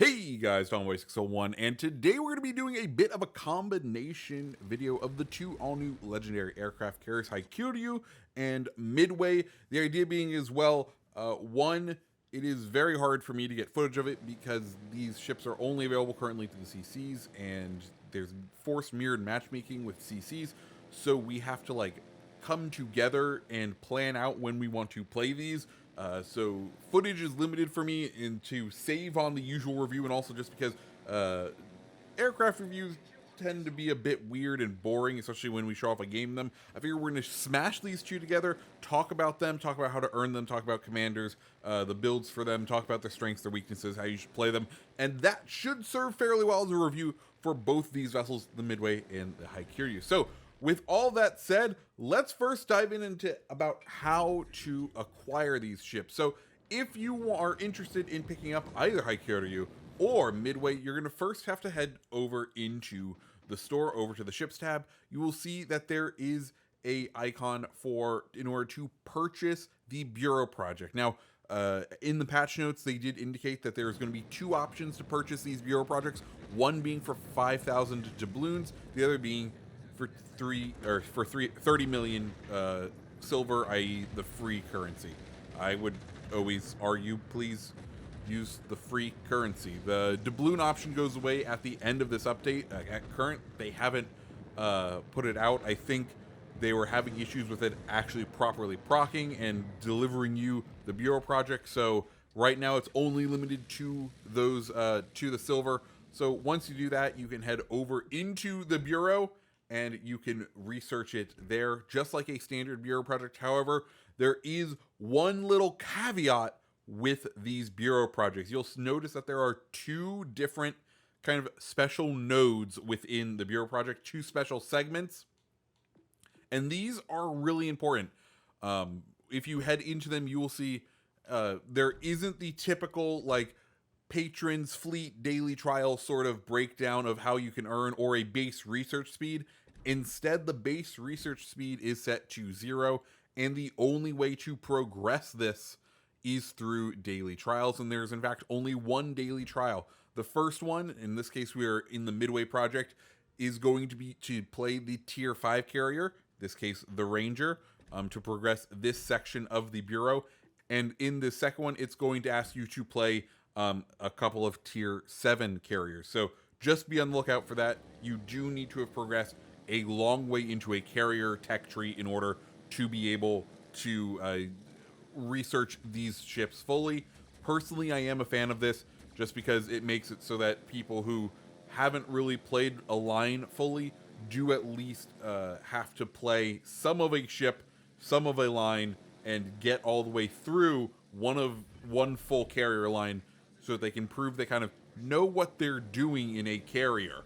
Hey guys, Tomboy601, and today we're going to be doing a bit of a combination video of the two all-new legendary aircraft carriers, Hakuryu and Midway. The idea being as well, one, it is very hard for me to get footage of it because these ships are only available currently to the CCs, and there's forced mirrored matchmaking with CCs, so we have to like come together and plan out when we want to play these. So footage is limited for me and to save on the usual review, and also just because aircraft reviews tend to be a bit weird and boring, especially when we show off a game of them. I figure we're going to smash these two together, talk about them, talk about how to earn them, talk about commanders, the builds for them, talk about their strengths, their weaknesses, how you should play them, and that should serve fairly well as a review for both these vessels, the Midway and the Hakuryu. So with all that said, let's first dive into about how to acquire these ships. So if you are interested in picking up either Hakuryu or Midway, you're going to first have to head over into the store, over to the ships tab. You will see that there is a icon for in order to purchase the Bureau project. Now, in the patch notes, they did indicate that there's going to be two options to purchase these Bureau projects, one being for 5,000 doubloons, the other being for 30 million silver, i.e. the free currency. I would always argue, please use the free currency. The doubloon option goes away at the end of this update. At current, they haven't put it out. I think they were having issues with it actually properly procking and delivering you the Bureau project. So right now it's only limited to those to the silver. So once you do that, you can head over into the Bureau and you can research it there, just like a standard Bureau project. However, there is one little caveat with these Bureau projects. You'll notice that there are two different kind of special nodes within the Bureau project, two special segments, and these are really important. If you head into them, you will see there isn't the typical like patrons fleet daily trial sort of breakdown of how you can earn or a base research speed. Instead, the base research speed is set to 0, and the only way to progress this is through daily trials, and there's in fact only one daily trial. The first one, in this case we are in the Midway project, is going to be to play the tier 5 carrier, in this case the Ranger, to progress this section of the Bureau. And in the second one, it's going to ask you to play a couple of tier 7 carriers. So just be on the lookout for that. You do need to have progressed a long way into a carrier tech tree in order to be able to research these ships fully. Personally, I am a fan of this just because it makes it so that people who haven't really played a line fully do at least have to play some of a ship, some of a line, and get all the way through one full carrier line so that they can prove they kind of know what they're doing in a carrier,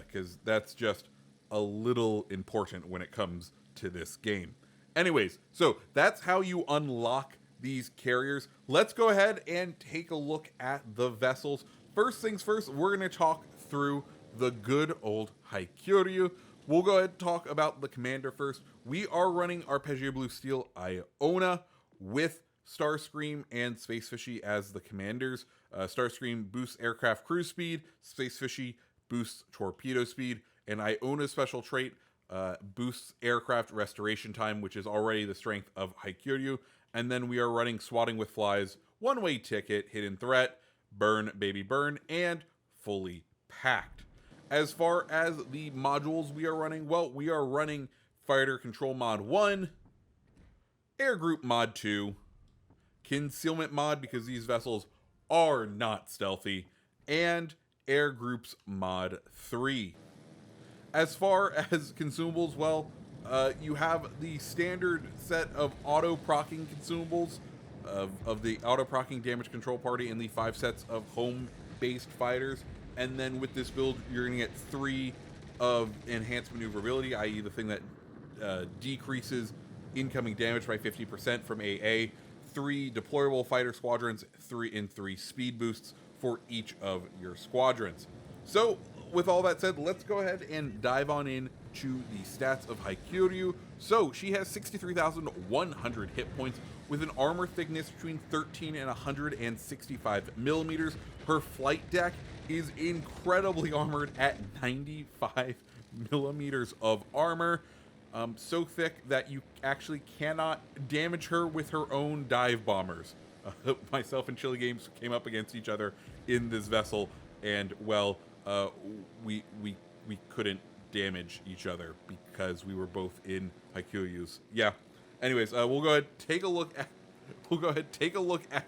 because that's just a little important when it comes to this game. Anyways, so that's how you unlock these carriers. Let's go ahead and take a look at the vessels. First things first, we're going to talk through the good old Hakuryu. We'll go ahead and talk about the commander first. We are running Arpeggio Blue Steel Iona with Starscream and Space Fishy as the commanders. Starscream boosts aircraft cruise speed, Space Fishy boosts torpedo speed, and Iona's special trait boosts aircraft restoration time, which is already the strength of Hakuryu. And then we are running Swatting with Flies, One-Way Ticket, Hidden Threat, Burn Baby Burn, and Fully Packed. As far as the modules we are running, well, we are running Fighter Control Mod 1, Air Group Mod 2, Concealment Mod, because these vessels are not stealthy, and Air Groups Mod 3. As far as consumables, well, you have the standard set of auto-procking consumables of the auto-procking damage control party and the 5 sets of home-based fighters. And then with this build, you're going to get 3 of enhanced maneuverability, i.e. the thing that decreases incoming damage by 50% from AA, 3 deployable fighter squadrons, 3 speed boosts for each of your squadrons. So, with all that said, let's go ahead and dive on in to the stats of Hakuryu. So, she has 63,100 hit points, with an armor thickness between 13 and 165 millimeters. Her flight deck is incredibly armored at 95 millimeters of armor. So thick that you actually cannot damage her with her own dive bombers. Myself and Chili Games came up against each other in this vessel, and well, we couldn't damage each other because we were both in Hakuryu's. Yeah. Anyways, we'll go ahead take a look at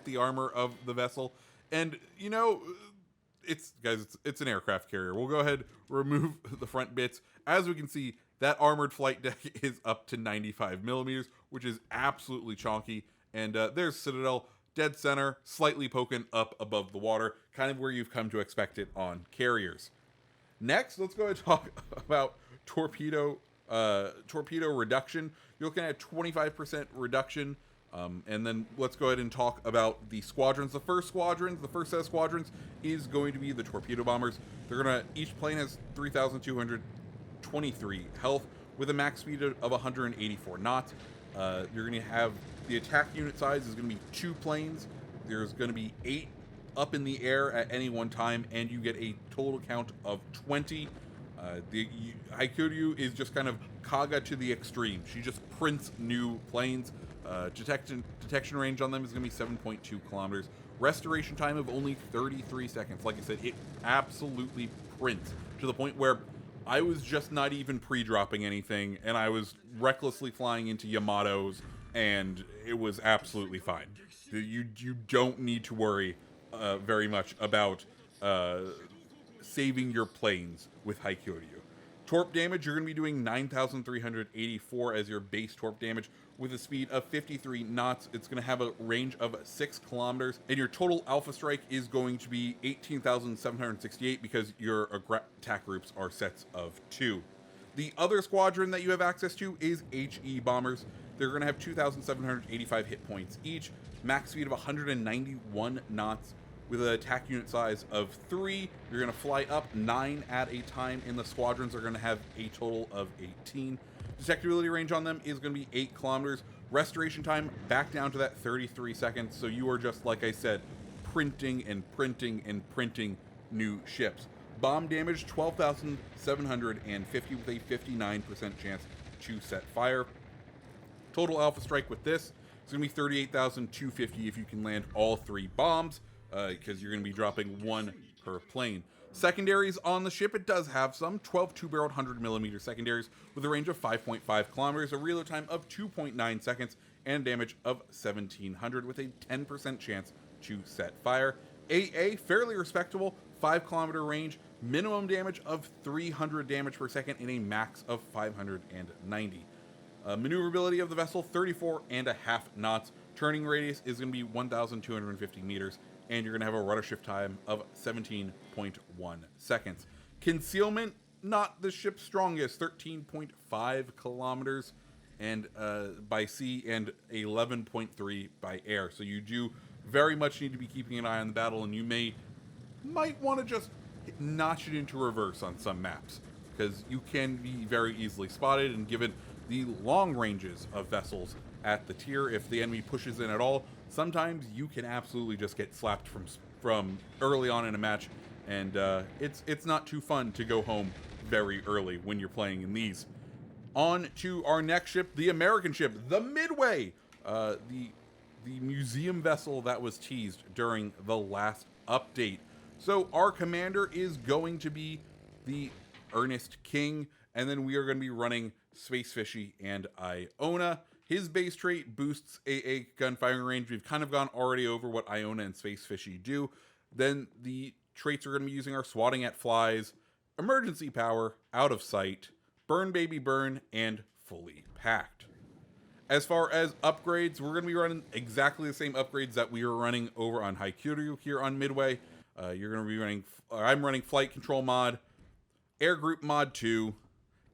the armor of the vessel, and you know, it's an aircraft carrier. We'll go ahead remove the front bits. As we can see, that armored flight deck is up to 95 millimeters, which is absolutely chonky. And there's Citadel, dead center, slightly poking up above the water, kind of where you've come to expect it on carriers. Next, let's go ahead and talk about torpedo reduction. You're looking at 25% reduction. And then let's go ahead and talk about the squadrons. The first set of squadrons is going to be the torpedo bombers. Each plane has 3,223 health with a max speed of 184 knots. You're going to have the attack unit size is going to be 2 planes. There's going to be 8 up in the air at any one time, and you get a total count of 20. The Hakuryu is just kind of Kaga to the extreme. She just prints new planes. Detection range on them is going to be 7.2 kilometers. Restoration time of only 33 seconds. Like I said, it absolutely prints to the point where I was just not even pre-dropping anything, and I was recklessly flying into Yamatos, and it was absolutely fine. You don't need to worry very much about saving your planes with Hakuryu. Torp damage, you're going to be doing 9,384 as your base torp damage with a speed of 53 knots. It's going to have a range of 6 kilometers, and your total alpha strike is going to be 18,768 because your attack groups are sets of 2. The other squadron that you have access to is HE bombers. They're going to have 2,785 hit points each, max speed of 191 knots, with an attack unit size of 3. You're going to fly up 9 at a time, and the squadrons are going to have a total of 18. Detectability range on them is going to be 8 kilometers. Restoration time back down to that 33 seconds, so you are just, like I said, printing and printing and printing new ships. Bomb damage, 12,750 with a 59% chance to set fire. Total alpha strike with this is going to be 38,250 if you can land all 3 bombs, because you're going to be dropping 1 per plane. Secondaries on the ship, it does have some 12 2-barreled 100mm secondaries with a range of 5.5 kilometers, a reload time of 2.9 seconds, and damage of 1,700 with a 10% chance to set fire. AA, fairly respectable, 5-kilometer range, minimum damage of 300 damage per second, and a max of 590. Maneuverability of the vessel, 34.5 knots. Turning radius is going to be 1,250 meters, and you're going to have a rudder shift time of 17.1 seconds. Concealment, not the ship's strongest, 13.5 kilometers and by sea and 11.3 by air. So you do very much need to be keeping an eye on the battle, and you might want to just notch it into reverse on some maps, because you can be very easily spotted, and given the long ranges of vessels at the tier, if the enemy pushes in at all, sometimes you can absolutely just get slapped from early on in a match, and it's not too fun to go home very early when you're playing in these. On to our next ship, the American ship, the Midway, the museum vessel that was teased during the last update. So our commander is going to be the Ernest King, and then we are going to be running Space Fishy and Iona. His base trait boosts AA gunfiring range. We've kind of gone already over what Iona and Space Fishy do. Then the traits we're going to be using are swatting at flies, emergency power, out of sight, burn baby burn, and fully packed. As far as upgrades, we're going to be running exactly the same upgrades that we were running over on Hakuryu here on Midway. You're going to be running, I'm running Flight Control Mod, Air Group Mod 2,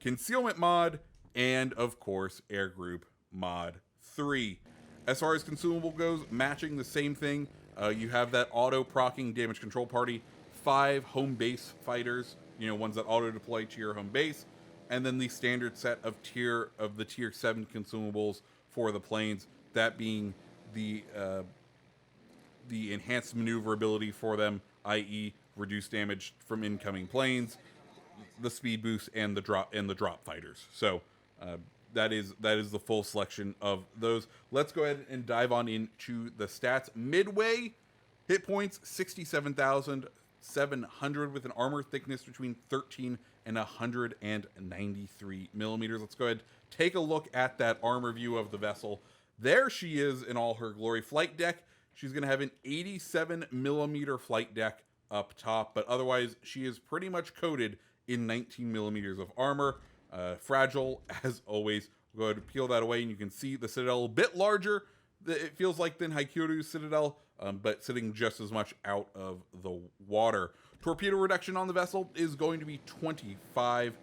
Concealment Mod, and of course Air Group Mod 3. As far as consumable goes, matching the same thing. You have that auto procking damage control party, 5 home base fighters, ones that auto deploy to your home base, and then the standard set of the tier 7 consumables for the planes, that being the enhanced maneuverability for them, i.e., reduced damage from incoming planes, the speed boost, and the drop fighters. So that is the full selection of those. Let's go ahead and dive on into the stats. Midway hit points 67,700 with an armor thickness between 13 and 193 millimeters. Let's go ahead and take a look at that armor view of the vessel. There she is in all her glory. Flight deck, she's going to have an 87 millimeter flight deck up top, but otherwise she is pretty much coated in 19 millimeters of armor. Fragile, as always. We'll go ahead and peel that away, and you can see the Citadel a bit larger, it feels like, than Hakuryu's Citadel, but sitting just as much out of the water. Torpedo reduction on the vessel is going to be 25%.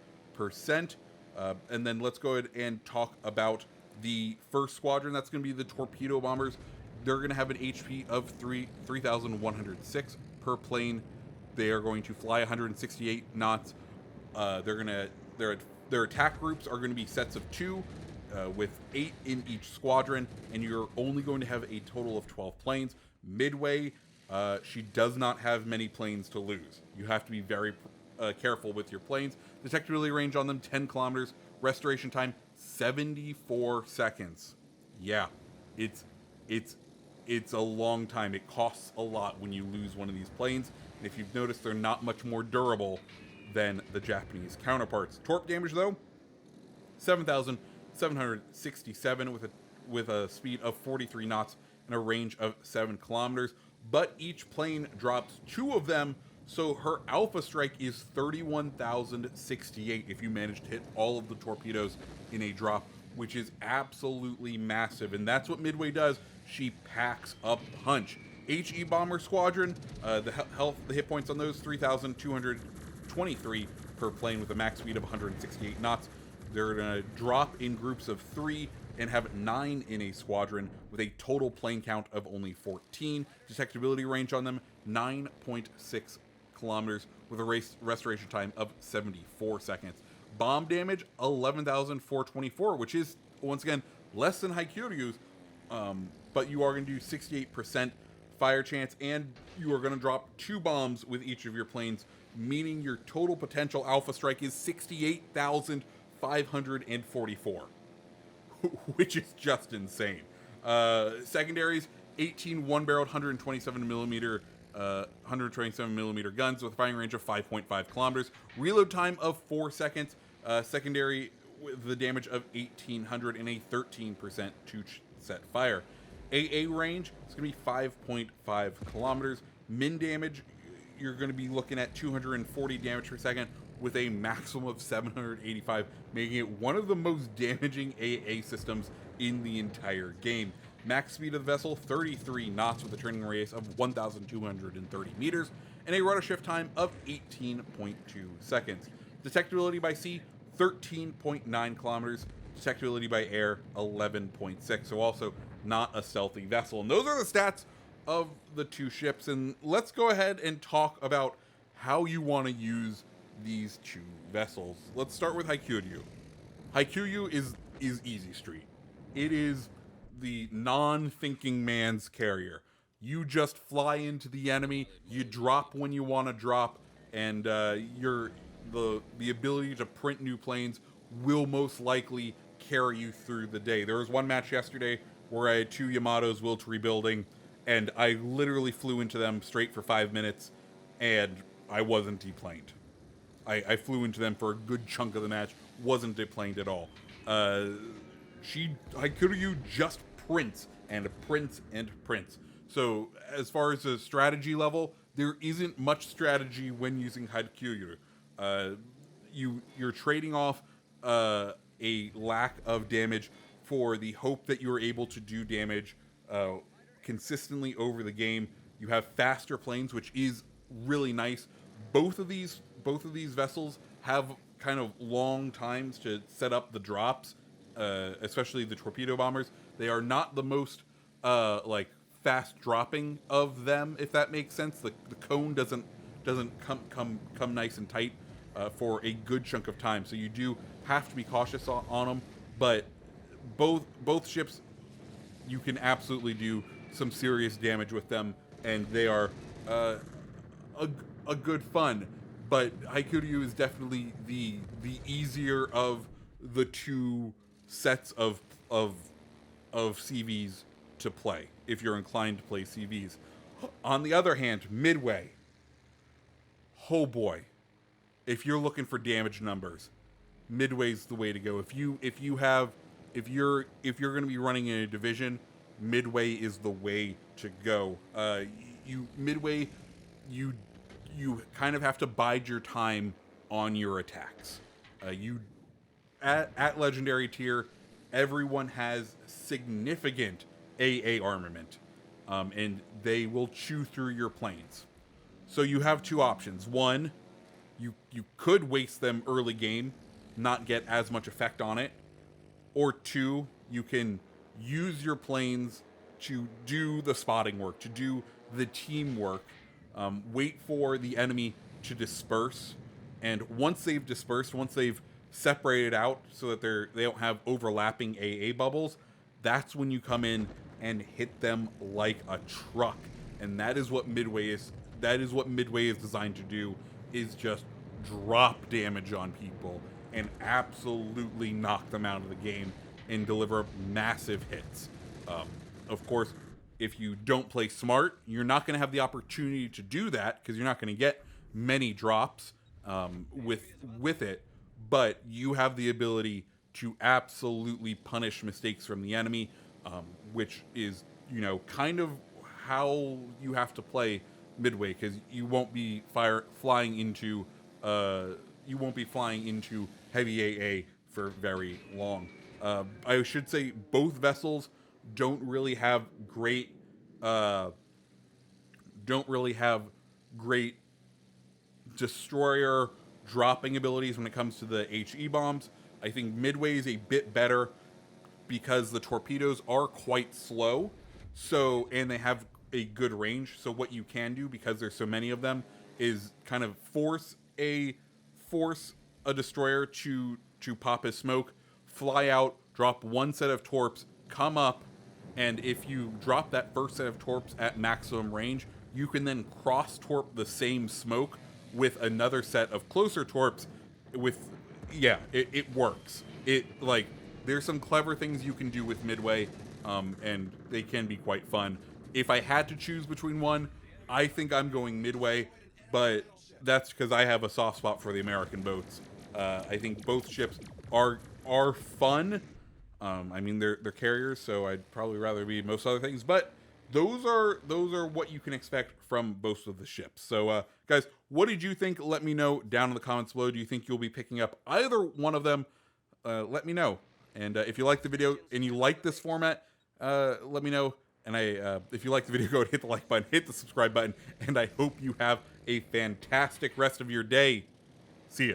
And then let's go ahead and talk about the first squadron. That's going to be the torpedo bombers. They're going to have an HP of 3,106 per plane. They are going to fly 168 knots. Their attack groups are going to be sets of 2, with 8 in each squadron, and you're only going to have a total of 12 planes. Midway, she does not have many planes to lose. You have to be very careful with your planes. Detectability range on them 10 kilometers. Restoration time 74 seconds. Yeah, it's a long time. It costs a lot when you lose one of these planes. And if you've noticed, they're not much more durable than the Japanese counterparts. Torp damage, though, 7,767 with a speed of 43 knots and a range of 7 kilometers. But each plane drops 2 of them, so her alpha strike is 31,068 if you manage to hit all of the torpedoes in a drop, which is absolutely massive. And that's what Midway does. She packs a punch. HE Bomber Squadron, the hit points on those 3,223 per plane with a max speed of 168 knots. They're going to drop in groups of 3 and have 9 in a squadron with a total plane count of only 14. Detectability range on them 9.6 kilometers with a restoration time of 74 seconds. Bomb damage 11,424, which is once again less than Hakuryu's, but you are going to do 68% fire chance, and you are going to drop 2 bombs with each of your planes, meaning your total potential alpha strike is 68,544, which is just insane. Secondaries, 18 one-barreled 127 millimeter guns with a firing range of 5.5 kilometers. Reload time of 4 seconds. Secondary with the damage of 1,800 and a 13% two-set fire. AA range is going to be 5.5 kilometers. Min damage, you're going to be looking at 240 damage per second with a maximum of 785, making it one of the most damaging AA systems in the entire game. Max speed of the vessel, 33 knots with a turning radius of 1,230 meters, and a rudder shift time of 18.2 seconds. Detectability by sea, 13.9 kilometers. Detectability by air, 11.6. So also not a stealthy vessel. And those are the stats of the 2 ships. And let's go ahead and talk about how you want to use these 2 vessels. Let's start with Hakuryu. Hakuryu is easy street. It is the non-thinking man's carrier. You just fly into the enemy, you drop when you want to drop, and the ability to print new planes will most likely carry you through the day. There was one match yesterday where I had 2 Yamatos will to rebuilding, and I literally flew into them straight for 5 minutes, and I wasn't deplaned. I flew into them for a good chunk of the match, wasn't deplaned at all. Hakuryu just prints and prints and prints. So as far as the strategy level, there isn't much strategy when using Hakuryu. You're trading off a lack of damage for the hope that you're able to do damage consistently over the game. You have faster planes, which is really nice. Both of these vessels have kind of long times to set up the drops, especially the torpedo bombers. They are not the most fast dropping of them, if that makes sense. The cone doesn't come nice and tight for a good chunk of time, so you do have to be cautious on them. But both ships, you can absolutely do some serious damage with them, and they are a good fun. But Hakuryu is definitely the easier of the two sets of CVs to play if you're inclined to play CVs. On the other hand, Midway, oh boy, if you're looking for damage numbers, Midway's the way to go. If you're going to be running in a division, Midway is the way to go. Midway, you kind of have to bide your time on your attacks. At legendary tier, everyone has significant AA armament, and they will chew through your planes. So you have two options. One, you could waste them early game, not get as much effect on it. Or two, you can use your planes to do the spotting work, to do the teamwork, wait for the enemy to disperse, and once they've dispersed, once they've separated out so that they don't have overlapping AA bubbles, that's when you come in and hit them like a truck. And that is what Midway is designed to do, is just drop damage on people and absolutely knock them out of the game and deliver massive hits. Of course, if you don't play smart, you're not going to have the opportunity to do that because you're not going to get many drops with it, but you have the ability to absolutely punish mistakes from the enemy, which is, kind of how you have to play Midway, because you won't be flying into heavy AA for very long. I should say both vessels don't really have great destroyer dropping abilities when it comes to the HE bombs. I think Midway is a bit better because the torpedoes are quite slow, and they have a good range. So what you can do, because there's so many of them, is kind of force a destroyer to pop his smoke, fly out, drop one set of torps, come up, and if you drop that first set of torps at maximum range, you can then cross torp the same smoke with another set of closer torps. It works. There's some clever things you can do with Midway, and they can be quite fun. If I had to choose between one, I think I'm going Midway, but that's because I have a soft spot for the American boats. I think both ships are fun. They're carriers, so I'd probably rather be most other things, but those are what you can expect from both of the ships. So, guys, what did you think? Let me know down in the comments below. Do you think you'll be picking up either one of them? Let me know. And if you like the video and you like this format, let me know. And if you like the video, go and hit the like button, hit the subscribe button, and I hope you have a fantastic rest of your day. See ya.